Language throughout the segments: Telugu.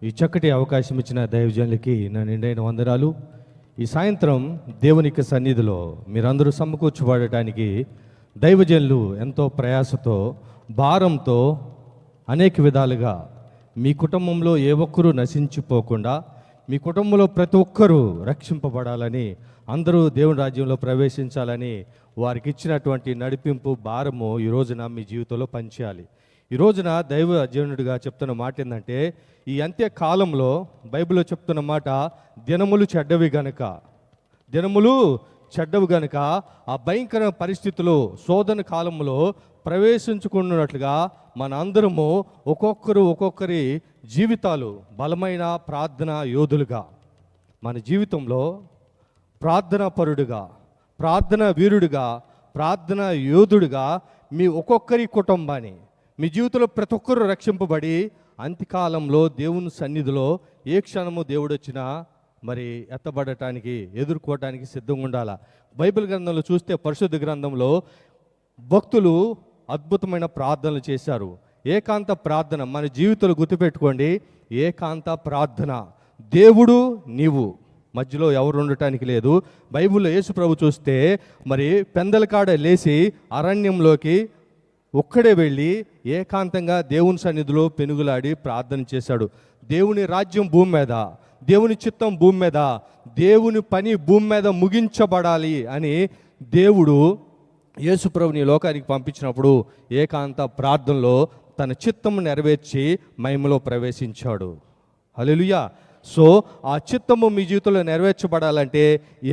ఈ చక్కటి అవకాశం ఇచ్చిన దైవజనులకి నా నిండైన వందనాలు. ఈ సాయంత్రం దేవునికి సన్నిధిలో మీరందరూ సమకూర్చబడటానికి దైవజనులు ఎంతో ప్రయాసతో భారంతో అనేక విధాలుగా మీ కుటుంబంలో ఏ ఒక్కరూ నశించిపోకుండా మీ కుటుంబంలో ప్రతి ఒక్కరూ రక్షింపబడాలని, అందరూ దేవుని రాజ్యంలో ప్రవేశించాలని వారికి ఇచ్చినటువంటి నడిపింపు భారము ఈ రోజున మీ జీవితంలో పనిచేయాలి. ఈ రోజున దైవజనుడిగా చెప్తున్న మాట ఏంటంటే, ఈ అంత్య కాలంలో బైబిల్లో చెప్తున్న మాట, దినములు చెడ్డవి గనుక ఆ భయంకర పరిస్థితులు శోధన కాలంలో ప్రవేశించుకున్నట్లుగా మన అందరము ఒక్కొక్కరి జీవితాలు బలమైన ప్రార్థన యోధులుగా, మన జీవితంలో ప్రార్థనా పరుడుగా, ప్రార్థన వీరుడుగా, ప్రార్థన యోధుడుగా మీ ఒక్కొక్కరి కుటుంబాన్ని, మీ జీవితంలో ప్రతి ఒక్కరు రక్షింపబడి అంత్యకాలంలో దేవుని సన్నిధిలో ఏ క్షణము దేవుడు వచ్చినా మరి ఎత్తబడటానికి ఎదుర్కోవటానికి సిద్ధంగా ఉండాలా. బైబిల్ గ్రంథంలో చూస్తే, పరిశుద్ధ గ్రంథంలో భక్తులు అద్భుతమైన ప్రార్థనలు చేశారు. ఏకాంత ప్రార్థన మన జీవితంలో గుర్తుపెట్టుకోండి. ఏకాంత ప్రార్థన, దేవుడు నీవు మధ్యలో ఎవరు ఉండటానికి లేదు. బైబిల్లో యేసు ప్రభు చూస్తే మరి పెందలకాడ లేచి అరణ్యంలోకి ఒక్కడే వెళ్ళి ఏకాంతంగా దేవుని సన్నిధిలో పెనుగులాడి ప్రార్థన చేశాడు. దేవుని రాజ్యం భూమి మీద, దేవుని చిత్తం భూమి మీద, దేవుని పని భూమి మీద ముగించబడాలి అని దేవుడు యేసు ప్రభుని లోకానికి పంపించినప్పుడు ఏకాంత ప్రార్థనలో తన చిత్తము నెరవేర్చి మహిమలో ప్రవేశించాడు. హల్లెలూయా. సో ఆ చిత్తము మీ జీవితంలో నెరవేర్చబడాలంటే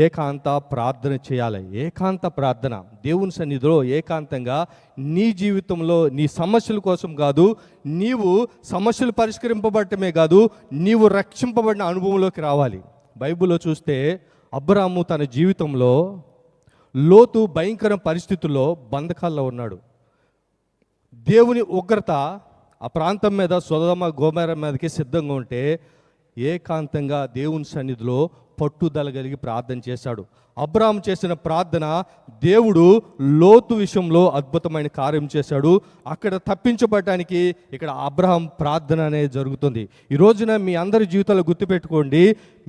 ఏకాంత ప్రార్థన చేయాలి. ఏకాంత ప్రార్థన దేవుని సన్నిధిలో ఏకాంతంగా నీ జీవితంలో నీ సమస్యల కోసం కాదు, నీవు సమస్యలు పరిష్కరింపబడటమే కాదు, నీవు రక్షింపబడిన అనుభవంలోకి రావాలి. బైబిల్లో చూస్తే అబ్రాము తన జీవితంలో లోతు భయంకర పరిస్థితుల్లో బంధకాల్లో ఉన్నాడు. దేవుని ఉగ్రత ఆ ప్రాంతం మీద, సొదొమ గొమొర్రా మీదకి సిద్ధంగా ఉంటే ఏకాంతంగా దేవుని సన్నిధిలో పట్టుదల కలిగి ప్రార్థన చేశాడు. అబ్రాహాము చేసిన ప్రార్థన దేవుడు లోతు విషయంలో అద్భుతమైన కార్యం చేశాడు. అక్కడ తప్పించబడటానికి ఇక్కడ అబ్రాహాం ప్రార్థన అనేది జరుగుతుంది. ఈ రోజున మీ అందరి జీవితాలు గుర్తుపెట్టుకోండి.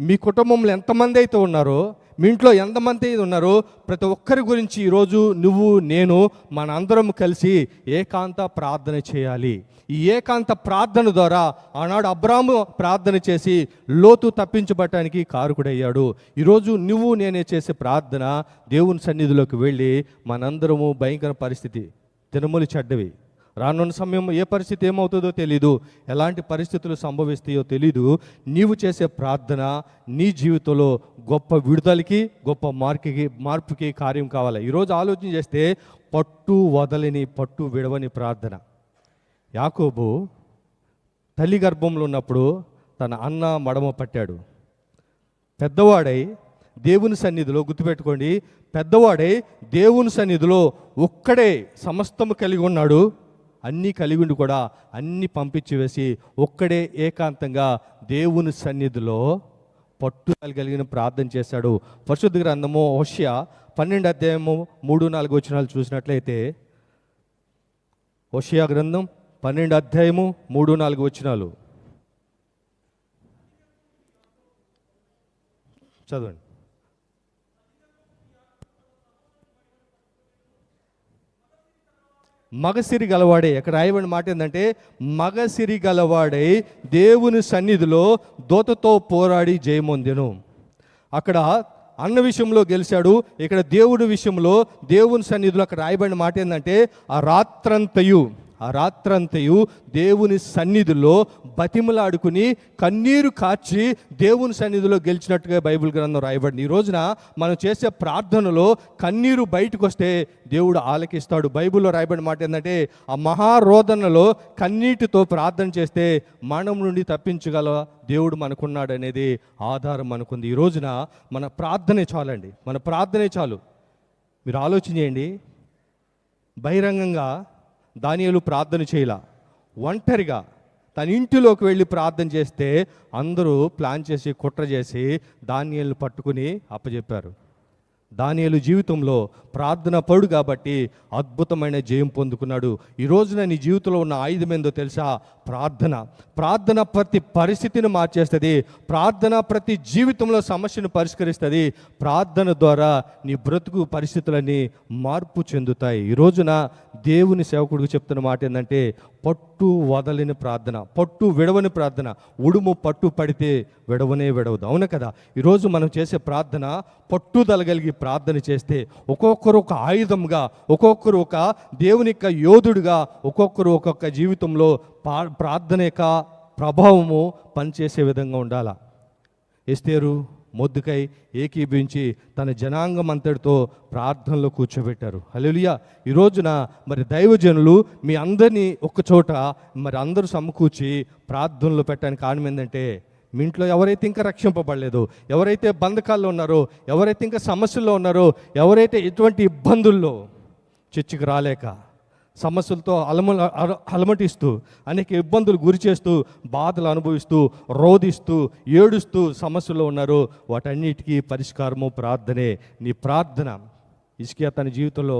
మీ కుటుంబంలో ఎంతమంది అయితే ఉన్నారో, మీ ఇంట్లో ఎంతమంది ఉన్నారో, ప్రతి ఒక్కరి గురించి ఈరోజు నువ్వు నేను మన అందరం కలిసి ఏకాంత ప్రార్థన చేయాలి. ఈ ఏకాంత ప్రార్థన ద్వారా ఆనాడు అబ్రాహాము ప్రార్థన చేసి లోతు తప్పించబడటానికి కారకుడయ్యాడు. ఈరోజు నువ్వు నేనే చేసే ప్రార్థన దేవుని సన్నిధిలోకి వెళ్ళి మనందరము భయంకర పరిస్థితి, దినములు చెడ్డవి, రానున్న సమయం ఏ పరిస్థితి ఏమవుతుందో తెలీదు, ఎలాంటి పరిస్థితులు సంభవిస్తాయో తెలీదు. నీవు చేసే ప్రార్థన నీ జీవితంలో గొప్ప విడుదలకి, గొప్ప మార్పుకి కార్యం కావాలి. ఈరోజు ఆలోచన చేస్తే పట్టు వదలని, పట్టు విడవని ప్రార్థన. యాకోబు తల్లి గర్భంలో ఉన్నప్పుడు తన అన్న మడమ పట్టాడు. పెద్దవాడై దేవుని సన్నిధిలో, గుర్తుపెట్టుకోండి, పెద్దవాడై దేవుని సన్నిధిలో ఒక్కడే సమస్తము కలిగి ఉన్నాడు. అన్నీ కలిగి ఉండి కూడా అన్నీ పంపించి వేసి ఒక్కడే ఏకాంతంగా దేవుని సన్నిధిలో పట్టుదల కలిగిన ప్రార్థన చేశాడు. పరిశుద్ధ గ్రంథము హోషేయ 12 అధ్యాయము 3-4 వచనాలు చూసినట్లయితే, హోషేయ గ్రంథం 12 అధ్యాయము 3-4 వచనాలు చదవండి. మగసిరి గలవాడే, ఇక్కడ రాయబడిన మాట ఏంటంటే, మగసిరి గలవాడై దేవుని సన్నిధిలో దోతతో పోరాడి జయమొందెను. అక్కడ అన్న విషయంలో గెలిచాడు. ఇక్కడ దేవుడి విషయంలో దేవుని సన్నిధిలో అక్కడ రాయబడిన మాట ఏంటంటే, ఆ రాత్రంతయు దేవుని సన్నిధిలో బతిమలాడుకుని కన్నీరు కార్చి దేవుని సన్నిధిలో గెలిచినట్టుగా బైబిల్ గ్రంథం రాయబడింది. ఈ రోజున మనం చేసే ప్రార్థనలో కన్నీరు బయటకు వస్తే దేవుడు ఆలకిస్తాడు. బైబిల్లో రాయబడిన మాట ఏంటంటే, ఆ మహారోదనలో కన్నీటితో ప్రార్థన చేస్తే మరణం నుండి తప్పించగల దేవుడు మనకున్నాడు అనేది ఆధారం మనకుంది. ఈ రోజున మన ప్రార్థనే చాలండి, మన ప్రార్థనే చాలు. మీరు ఆలోచన చేయండి. బహిరంగంగా దానియేలు ప్రార్థన చేయలా, ఒంటరిగా తన ఇంటిలోకి వెళ్ళి ప్రార్థన చేస్తే అందరూ ప్లాన్ చేసి కుట్ర చేసి దానియేలును పట్టుకుని అప్పచెప్పారు. దానియేలు జీవితంలో ప్రార్థన పడు కాబట్టి అద్భుతమైన జయం పొందుకున్నాడు. ఈ రోజున నీ జీవితంలో ఉన్న ఆయుధం ఏందో తెలుసా? ప్రార్థన ప్రతి పరిస్థితిని మార్చేస్తుంది. ప్రార్థన ప్రతి జీవితంలో సమస్యను పరిష్కరిస్తుంది. ప్రార్థన ద్వారా నీ బ్రతుకు పరిస్థితులన్నీ మార్పు చెందుతాయి. ఈ రోజున దేవుని సేవకుడికి చెప్తున్న మాట ఏంటంటే, పట్టు వదలని ప్రార్థన, పట్టు విడవని ప్రార్థన. ఉడుము పట్టు పడితే విడవనే విడవదు, అవును కదా? ఈరోజు మనం చేసే ప్రార్థన పట్టుదల కలిగి ప్రార్థన చేస్తే ఒక్కొక్కరు ఒక ఆయుధంగా, ఒక్కొక్కరు ఒక దేవుని యొక్క యోధుడిగా, ఒక్కొక్కరు ఒక్కొక్క జీవితంలో ప్రార్థన యొక్క ప్రభావము పనిచేసే విధంగా ఉండాలా. ఎస్తేరు మొర్దెకై ఏకీభవించి తన జనాంగం అంతటితో ప్రార్థనలో కూర్చోబెట్టారు. హల్లెలూయా. ఈ రోజున మరి దైవజనులు మీ అందరినీ ఒక్క చోట మరి అందరూ సమకూర్చి ప్రార్థనలో పెట్టడానికి కారణం ఏంటంటే, మీ ఇంట్లో ఎవరైతే ఇంకా రక్షింపబడలేదు, ఎవరైతే బంధకాల్లో ఉన్నారో, ఎవరైతే ఇంకా సమస్యల్లో ఉన్నారో, ఎవరైతే ఎటువంటి ఇబ్బందుల్లో చర్చికి రాలేక సమస్యలతో అలమటిస్తూ అనేక ఇబ్బందులు గురి చేస్తూ బాధలు అనుభవిస్తూ రోధిస్తూ ఏడుస్తూ సమస్యలో ఉన్నారో, వాటన్నిటికీ పరిష్కారము ప్రార్థనే. నీ ప్రార్థన. హిజ్కియా తన జీవితంలో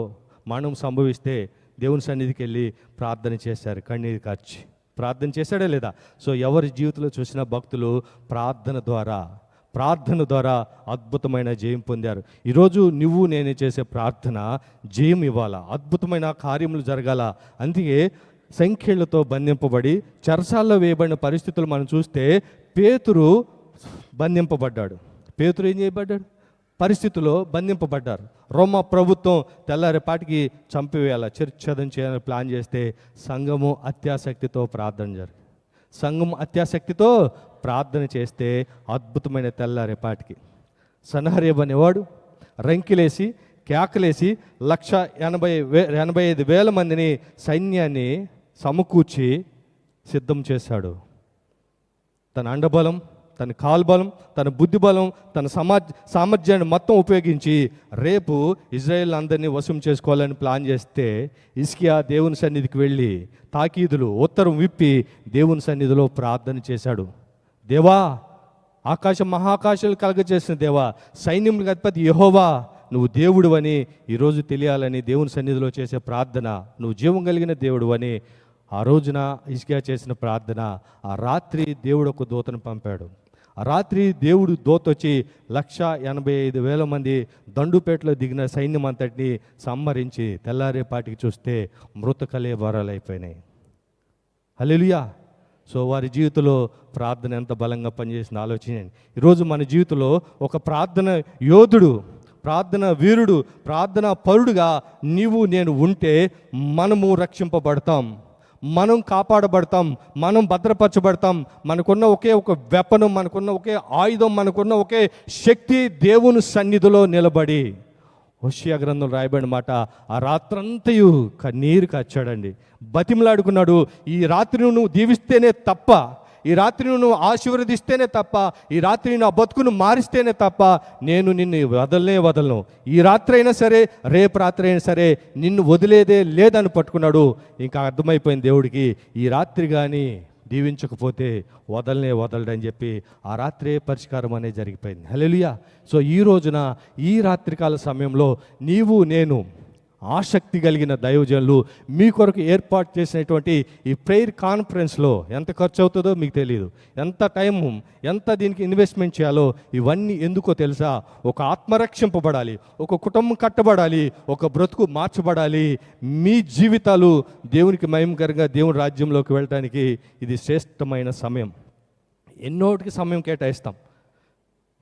మరణం సంభవిస్తే దేవుని సన్నిధికి వెళ్ళి ప్రార్థన చేశారు, కన్నీరు కార్చి ప్రార్థన చేశాడే లేదా? సో ఎవరి జీవితంలో చూసిన భక్తులు ప్రార్థన ద్వారా అద్భుతమైన జయం పొందారు. ఈరోజు నువ్వు నేను చేసే ప్రార్థన జయం ఇవ్వాలా, అద్భుతమైన కార్యములు జరగాల. అందుకే సంఖ్యలతో బంధింపబడి చెరసాల్లో వేయబడిన పరిస్థితులు మనం చూస్తే పేతురు బంధింపబడ్డాడు. పేతురు ఏం చేయబడ్డాడు? పరిస్థితుల్లో బంధింపబడ్డారు. రోమా ప్రభుత్వం తెల్లారేపాటికి చంపివేయాల, చర్చదం చేయాలని ప్లాన్ చేస్తే సంఘము అత్యాసక్తితో ప్రార్థన చేస్తే అద్భుతమైన తెల్లారేపాటికి సన్హరీబు అనేవాడు రంకిలేసి కేకలేసి 185,000 మందిని సైన్యాన్ని సమకూర్చి సిద్ధం చేశాడు. తన అండబలం, తన కాల్బలం, తన బుద్ధిబలం, తన సామర్థ్యాన్ని మొత్తం ఉపయోగించి రేపు ఇజ్రాయేల్ అందరినీ వశం చేసుకోవాలని ప్లాన్ చేస్తే హిజ్కియా దేవుని సన్నిధికి వెళ్ళి తాకీదులు ఉత్తరం విప్పి దేవుని సన్నిధిలో ప్రార్థన చేశాడు. దేవా, ఆకాశం మహాకాశాలు కలగజేసిన దేవా, సైన్యములకు అధిపతి యెహోవా, నువ్వు దేవుడు అని ఈరోజు తెలియాలని దేవుని సన్నిధిలో చేసే ప్రార్థన, నువ్వు జీవం కలిగిన దేవుడు అని ఆ రోజున హిజ్కియా చేసిన ప్రార్థన. ఆ రాత్రి దేవుడు ఒక దూతను పంపాడు. ఆ రాత్రి దేవుడు దూత వచ్చి 185,000 మంది దండుపేటలో దిగిన సైన్యం అంతటిని సంహరించి తెల్లారేపాటికి చూస్తే మృతకలే వరాలైపోయినాయి. హల్లెలూయా. సో వారి జీవితంలో ప్రార్థన ఎంత బలంగా పనిచేసింది ఆలోచించండి. ఈరోజు మన జీవితంలో ఒక ప్రార్థన యోధుడు, ప్రార్థన వీరుడు, ప్రార్థన పరుడుగా నీవు నేను ఉంటే మనము రక్షింపబడతాం, మనం కాపాడబడతాం, మనం భద్రపరచబడతాం. మనకున్న ఒకే ఒక వెపనం, మనకున్న ఒకే ఆయుధం, మనకున్న ఒకే శక్తి దేవుని సన్నిధిలో నిలబడి. హోషేయ గ్రంథంలో రాయబడిన మాట, ఆ రాత్రంతయు కన్నీరు కార్చాడండి, బతిమలాడుకున్నాడు. ఈ రాత్రి నువ్వు దీవిస్తేనే తప్ప, ఈ రాత్రి నువ్వు ఆశీర్వదిస్తేనే తప్ప, ఈ రాత్రి నా బతుకును మారిస్తేనే తప్ప నేను నిన్ను వదలను. ఈ రాత్రి అయినా సరే, రేపు రాత్రి అయినా సరే నిన్ను వదిలేదే లేదని పట్టుకున్నాడు. ఇంకా అర్థమైపోయింది దేవుడికి, ఈ రాత్రి కానీ దీవించకపోతే వదలడని చెప్పి ఆ రాత్రే పరిష్కారం అనేది జరిగిపోయింది. హల్లెలూయా. సో ఈ రోజున ఈ రాత్రికాల సమయంలో నీవు నేను ఆసక్తి కలిగిన దైవజనులు మీ కొరకు ఏర్పాటు చేసినటువంటి ఈ ప్రేయర్ కాన్ఫరెన్స్లో ఎంత ఖర్చు అవుతుందో మీకు తెలియదు, ఎంత టైము, ఎంత దీనికి ఇన్వెస్ట్మెంట్ చేయాలో. ఇవన్నీ ఎందుకో తెలుసా? ఒక ఆత్మరక్షింపబడాలి, ఒక కుటుంబం కట్టబడాలి, ఒక బ్రతుకు మార్చబడాలి. మీ జీవితాలు దేవునికి మహిమకరంగా దేవుని రాజ్యంలోకి వెళ్ళడానికి ఇది శ్రేష్టమైన సమయం. ఎన్నోటికి సమయం కేటాయిస్తాం.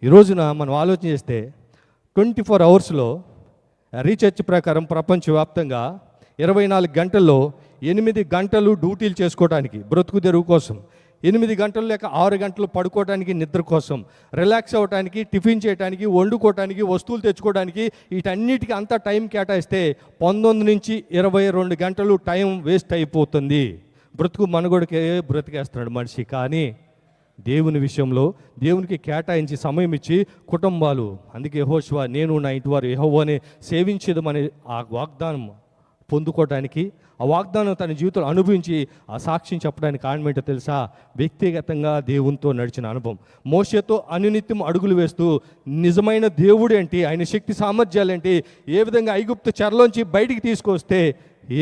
ఈ రోజున మనం ఆలోచన చేస్తే 24 అవర్స్లో రీసెర్చ్ ప్రకారం ప్రపంచవ్యాప్తంగా 24 గంటల్లో 8 గంటలు డ్యూటీలు చేసుకోవడానికి, బ్రతుకు తెరువు కోసం, 8 గంటలు లేక 6 గంటలు పడుకోవడానికి, నిద్ర కోసం, రిలాక్స్ అవ్వడానికి, టిఫిన్ చేయడానికి, వండుకోవడానికి, వస్తువులు తెచ్చుకోవడానికి, వీటన్నిటికీ అంతా టైం కేటాయిస్తే 19 నుంచి 22 గంటలు టైం వేస్ట్ అయిపోతుంది. బ్రతుకు మనుగడకే బ్రతికేస్తున్నాడు మనిషి. కానీ దేవుని విషయంలో దేవునికి కేటాయించి సమయం ఇచ్చి కుటుంబాలు, అందుకే యెహోషువ నేను నా ఇంటి వారు యెహోవానే సేవించేదమనే ఆ వాగ్దానం పొందుకోవడానికి, ఆ వాగ్దానం తన జీవితంలో అనుభవించి ఆ సాక్ష్యం చెప్పడానికి కారణం ఏంటో తెలుసా? వ్యక్తిగతంగా దేవునితో నడిచిన అనుభవం. మోషేతో అనునిత్యం అడుగులు వేస్తూ నిజమైన దేవుడు ఏంటి, ఆయన శక్తి సామర్థ్యాలు ఏంటి, ఏ విధంగా ఐగుప్తు చెరలోంచి బయటికి తీసుకొస్తే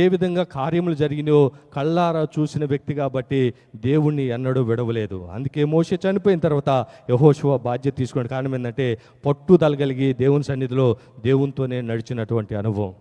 ఏ విధంగా కార్యములు జరిగినాయో కళ్ళారా చూసిన వ్యక్తి కాబట్టి దేవుణ్ణి ఎన్నడూ విడవలేదు. అందుకే మోషే చనిపోయిన తర్వాత యెహోషువ బాధ్యత తీసుకునే కారణం ఏంటంటే పట్టుదల కలిగి దేవుని సన్నిధిలో దేవునితోనే నడిచినటువంటి అనుభవం.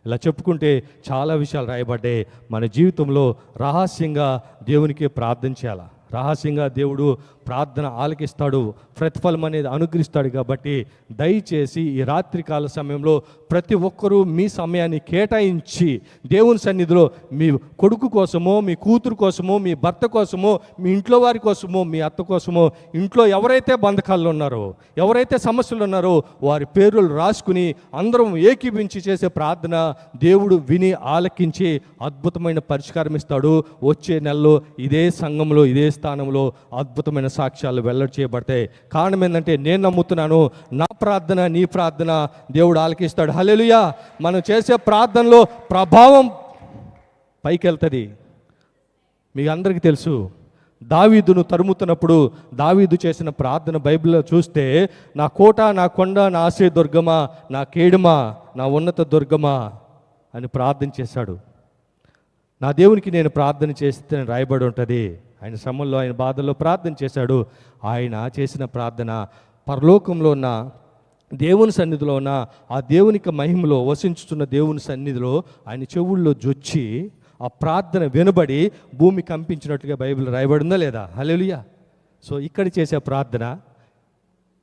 ఇలా చెప్పుకుంటే చాలా విషయాలు రాయబడ్డాయి. మన జీవితంలో రహస్యంగా దేవునికి ప్రార్థన చేయాలి. రహస్యంగా దేవుడు ప్రార్థన ఆలకిస్తాడు, ప్రతిఫలం అనేది అనుగ్రహిస్తాడు. కాబట్టి దయచేసి ఈ రాత్రికాల సమయంలో ప్రతి ఒక్కరూ మీ సమయాన్ని కేటాయించి దేవుని సన్నిధిలో మీ కొడుకు కోసమో, మీ కూతురు కోసమో, మీ భర్త కోసమో, మీ ఇంట్లో వారి కోసమో, మీ అత్త కోసమో, ఇంట్లో ఎవరైతే బంధకాల్లో ఉన్నారో, ఎవరైతే సమస్యలు ఉన్నారో వారి పేర్లు రాసుకుని అందరం ఏకీభించి చేసే ప్రార్థన దేవుడు విని ఆలకించి అద్భుతమైన పరిష్కారం ఇస్తాడు. వచ్చే నెలలో ఇదే సంఘంలో, ఇదే స్థానంలో అద్భుతమైన సాక్ష్యాలు వెల్లడి చేయబడతాయి. కారణం ఏంటంటే నేను నమ్ముతున్నాను, నా ప్రార్థన నీ ప్రార్థన దేవుడు ఆలకిస్తాడు. హల్లెలూయా. మనం చేసే ప్రార్థనలో ప్రభావం పైకి వెళ్తుంది. మీకు అందరికీ తెలుసు, దావీదును తరుముతున్నప్పుడు దావీదు చేసిన ప్రార్థన బైబిల్లో చూస్తే, నా కోట, నా కొండ, నా ఆశ్రయ దుర్గమా, నా కేడుమా, నా ఉన్నత దుర్గమా అని ప్రార్థన చేశాడు. నా దేవునికి నేను ప్రార్థన చేస్తే రాయబడి ఉంటుంది. ఆయన శ్రమల్లో, ఆయన బాధల్లో ప్రార్థన చేశాడు. ఆయన చేసిన ప్రార్థన పరలోకంలో ఉన్న దేవుని సన్నిధిలో ఉన్న ఆ దేవునికి మహిమలో వసించుతున్న దేవుని సన్నిధిలో ఆయన చెవుల్లో జొచ్చి ఆ ప్రార్థన వినబడి భూమి కంపించినట్టుగా బైబిల్ రాయబడిందా లేదా? హల్లెలూయా. సో ఇక్కడ చేసే ప్రార్థన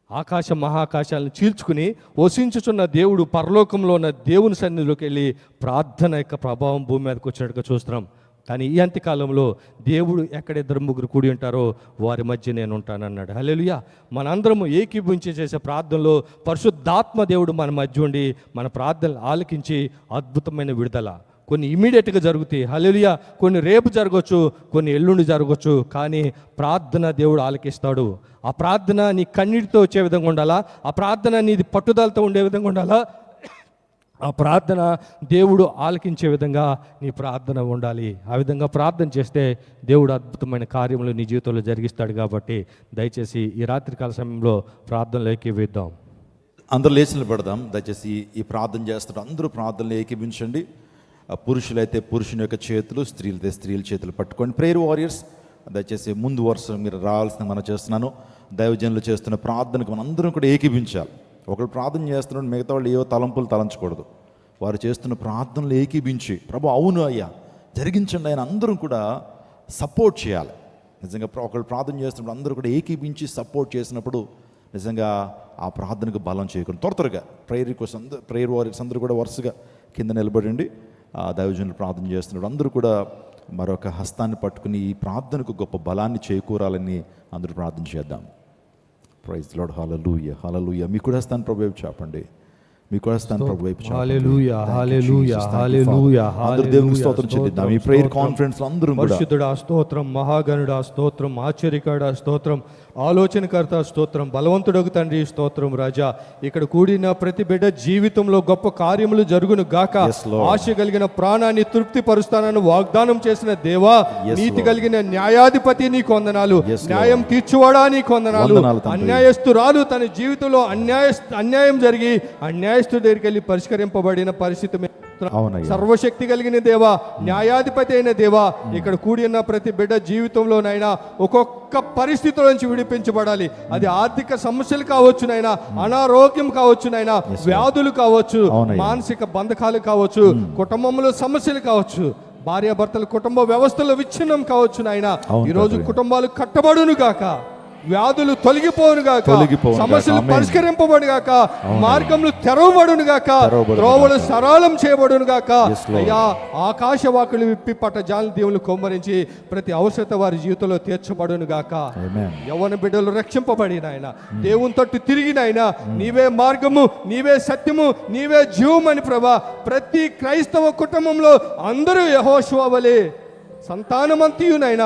ఆకాశ మహాకాశాలను చీల్చుకుని వసించుచున్న దేవుడు పరలోకంలో ఉన్న దేవుని సన్నిధిలోకి వెళ్ళి ప్రార్థన యొక్క ప్రభావం భూమి మీదకి వచ్చినట్టుగా చూస్తున్నాం. కానీ ఈ అంత్యకాలంలో దేవుడు ఎక్కడ ఇద్దరు ముగ్గురు కూడి ఉంటారో వారి మధ్య నేను ఉంటానన్నాడు. హల్లెలూయా. మనందరము ఏకీభవించి చేసే ప్రార్థనలో పరిశుద్ధాత్మ దేవుడు మన మధ్య ఉండి మన ప్రార్థనలు ఆలకించి అద్భుతమైన విడుదల. కొన్ని ఇమీడియట్గా జరుగుతాయి. హల్లెలూయా. కొన్ని రేపు జరగవచ్చు, కొన్ని ఎల్లుండి జరగవచ్చు. కానీ ప్రార్థన దేవుడు ఆలకిస్తాడు. ఆ ప్రార్థన నీ కన్నీటితో వచ్చే విధంగా ఉండాలా, ఆ ప్రార్థన నీది పట్టుదలతో ఉండే విధంగా ఉండాలా, ఆ ప్రార్థన దేవుడు ఆలకించే విధంగా నీ ప్రార్థన ఉండాలి. ఆ విధంగా ప్రార్థన చేస్తే దేవుడు అద్భుతమైన కార్యములు నీ జీవితంలో జరిగిస్తాడు. కాబట్టి దయచేసి ఈ రాత్రికాల సమయంలో ప్రార్థనలు ఏకీవిద్దాం. అందరూ లేచి నిలబడదాం. దయచేసి ఈ ప్రార్థన చేస్తారు. అందరూ ప్రార్థనలు ఏకీభించండి. పురుషులైతే పురుషుని యొక్క చేతులు, స్త్రీలైతే స్త్రీల చేతులు పట్టుకోండి. ప్రేయర్ వారియర్స్ దయచేసి ముందు వరుస మీరు రావాల్సిన మనం చేస్తున్నాను. దైవజనులు చేస్తున్న ప్రార్థనకు మనం అందరం కూడా ఏకీభించాలి. ఒకరు ప్రార్థన చేస్తున్నాడు, మిగతా వాళ్ళు ఏవో తలంపులు తలంచకూడదు. వారు చేస్తున్న ప్రార్థనలు ఏకీభించి, ప్రభు అవును అయ్యా జరిగించండి ఆయన అందరం కూడా సపోర్ట్ చేయాలి. నిజంగా ఒకళ్ళు ప్రార్థన చేస్తున్నప్పుడు అందరూ కూడా ఏకీభించి సపోర్ట్ చేసినప్పుడు నిజంగా ఆ ప్రార్థనకు బలం చేయకుండా త్వరగా ప్రేయర్ రిక్వెస్ట్ ప్రేయర్ వారియర్స్ అందరూ కూడా వరుసగా కింద నిలబడండి. ఆ దైవజనులు ప్రార్థన చేస్తున్నాడు. అందరూ కూడా మరొక హస్తాన్ని పట్టుకుని ఈ ప్రార్థనకు గొప్ప బలాన్ని చేకూరాలని అందరూ ప్రార్థన చేద్దాం. Praise lord. హల్లెలూయా, హల్లెలూయా. మీ కూడా హస్తాన్ని ప్రభు వైపు చాపండి. మీ కూడా హస్తాన్ని ప్రభు వైపు చాపండి. హల్లెలూయా, హల్లెలూయా, హల్లెలూయా. అందరూ దేవునికి స్తోత్రం చెల్లిద్దాం. ఈ ప్రేయర్ కాన్ఫరెన్స్ లో అందరూ కూడా పరిశుద్ధుడా స్తోత్రం, మహాగణుడా స్తోత్రం, ఆశ్చర్యకారుడా స్తోత్రం, ఆలోచనకర్త స్తోత్రం, బలవంతుడకు తండ్రి స్తోత్రం. రాజా, ఇక్కడ కూడిన ప్రతి బిడ్డ జీవితంలో గొప్ప కార్యములు జరుగును గాక. ఆశ కలిగిన ప్రాణాన్ని తృప్తి పరుస్తానని వాగ్దానం చేసిన దేవా, నీతి కలిగిన న్యాయాధిపతి నీకు వందనాలు. న్యాయం తీర్చువాడా నీకు వందనాలు. అన్యాయస్తురాలు తన జీవితంలో అన్యాయం జరిగి అన్యాయస్తు దగ్గరికి వెళ్ళి పరిష్కరింపబడిన పరిస్థితి, సర్వశక్తి కలిగిన దేవా, న్యాయాధిపతి అయిన దేవా, ఇక్కడ కూడి ఉన్న ప్రతి బిడ్డ జీవితంలోనైనా ఒక్కొక్క పరిస్థితుల నుంచి విడిపించబడాలి. అది ఆర్థిక సమస్యలు కావచ్చు నైనా, అనారోగ్యం కావచ్చు నైనా, వ్యాధులు కావచ్చు, మానసిక బంధకాలు కావచ్చు, కుటుంబంలో సమస్యలు కావచ్చు, భార్యాభర్తల కుటుంబ వ్యవస్థలో విచ్ఛిన్నం కావచ్చు నాయన. ఈరోజు కుటుంబాలు కట్టబడును గాక, వ్యాధులు తొలగిపోను గాక, సమస్యలు పరిష్కరింపబడును గాక, మార్గములు తెరవబడును గాక, త్రోవలు సరళం చేయబడును గాక. అయ్యా, ఆకాశవాకులు విప్పి పట్ట జాలి దేవులు కొమ్మరించి ప్రతి అవసరత వారి జీవితంలో తీర్చబడును గాక. యవ్వన బిడ్డలు రక్షింపబడి నాయన, దేవుని తట్టు తిరిగి నాయన, నీవే మార్గము, నీవే సత్యము, నీవే జీవమని ప్రభా, ప్రతి క్రైస్తవ కుటుంబంలో అందరూ యెహోషువ వలె సంతానమంతియు నాయన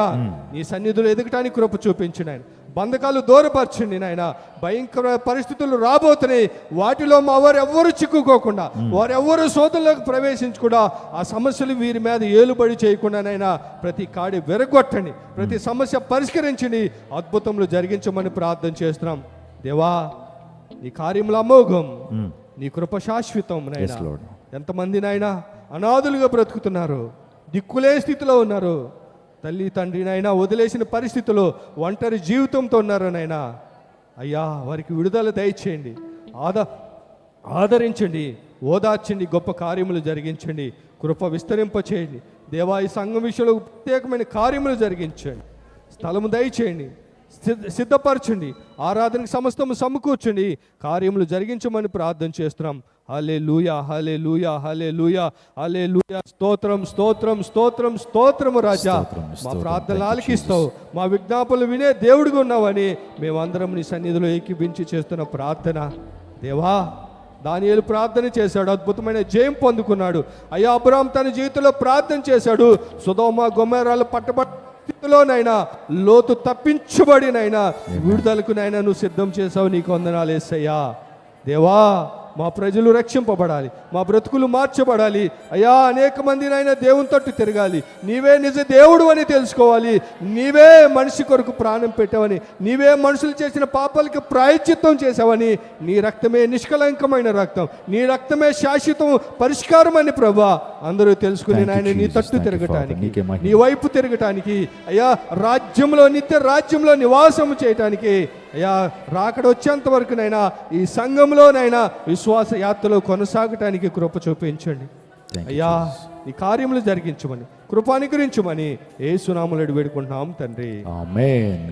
నీ సన్నిధిలో ఎదగటానికి కృప చూపించు నాయన. బంధకాలు దూరపరచండి నాయన. భయంకర పరిస్థితులు రాబోతున్నాయి, వాటిలో మా వారెవ్వరూ చిక్కుకోకుండా, వారెవ్వరూ శోధనలోకి ప్రవేశించకుండా, ఆ సమస్యలు వీరి మీద ఏలుబడి చేయకుండా నైనా ప్రతి కాడి విరగొట్టండి, ప్రతి సమస్య పరిష్కరించండి, అద్భుతములు జరిగించమని ప్రార్థన చేస్తున్నాం. దేవా, నీ కార్యములు అమోఘం, నీ కృప శాశ్వతం నాయనా. ఎంతమంది నాయనా అనాథులుగా బ్రతుకుతున్నారు, దిక్కులే స్థితిలో ఉన్నారు. తల్లి తండ్రినైనా వదిలేసిన పరిస్థితిలో ఒంటరి జీవితంతో ఉన్నారు నైనా. అయ్యా వారికి విడుదల దయచేయండి, ఆదరించండి, ఓదార్చండి, గొప్ప కార్యములు జరిగించండి, కృప విస్తరింపచేయండి. దేవా ఈ సంఘం విషయంలో ప్రత్యేకమైన కార్యములు జరిగించండి, స్థలము దయచేయండి, సిద్ధపరచండి, ఆరాధనకు సమస్తము సమకూర్చండి, కార్యములు జరిగించమని ప్రార్థన చేస్తున్నాం. హల్లెలూయా, హల్లెలూయా, హల్లెలూయా, హల్లెలూయా. స్తోత్రం, స్తోత్రం, స్తోత్రం, స్తోత్రము రాజా. మా ప్రార్థనలు ఆలకిస్తావు, మా విజ్ఞాపనలు వినే దేవుడిగా ఉన్నావని మేమందరం నీ సన్నిధిలో ఏకీభించి చేస్తున్న ప్రార్థన. దేవా దానియేలు ప్రార్థన చేశాడు, అద్భుతమైన జయం పొందుకున్నాడు. అయ్యా అబ్రాహాము తన జీవితంలో ప్రార్థన చేశాడు, సొదొమ గొమొర్రాలు పట్టబడిలోనైనా లోతు తప్పించబడినైనా విడుదలకు నైనా నువ్వు సిద్ధం చేసావు. నీకు వందనాలు యేసయ్యా. దేవా మా ప్రజలు రక్షింపబడాలి, మా బ్రతుకులు మార్చబడాలి. అయ్యా అనేక మందినైనా దేవుని తట్టు తిరగాలి, నీవే నిజ దేవుడు అని తెలుసుకోవాలి, నీవే మనిషి కొరకు ప్రాణం పెట్టావని, నీవే మనుషులు చేసిన పాపాలకి ప్రాయశ్చిత్తం చేసావని, నీ రక్తమే నిష్కలంకమైన రక్తం, నీ రక్తమే శాశ్వతం పరిష్కారం అని ప్రభా అందరూ తెలుసుకుని నాయన నీ తట్టు తిరగటానికి, నీ వైపు తిరగటానికి, అయ్యా రాజ్యంలో నిత్య రాజ్యంలో నివాసము చేయటానికి, అయ్యా రాకడ వచ్చేంత వరకునైనా ఈ సంఘంలోనైనా విశ్వాస యాత్రలో కొనసాగటానికి కృప చూపించండి. అయ్యా ఈ కార్యములు జరిగించమని, కృప అనుగ్రహించమని యేసు నామములో వేడుకుంటున్నాం తండ్రి. ఆమేన్.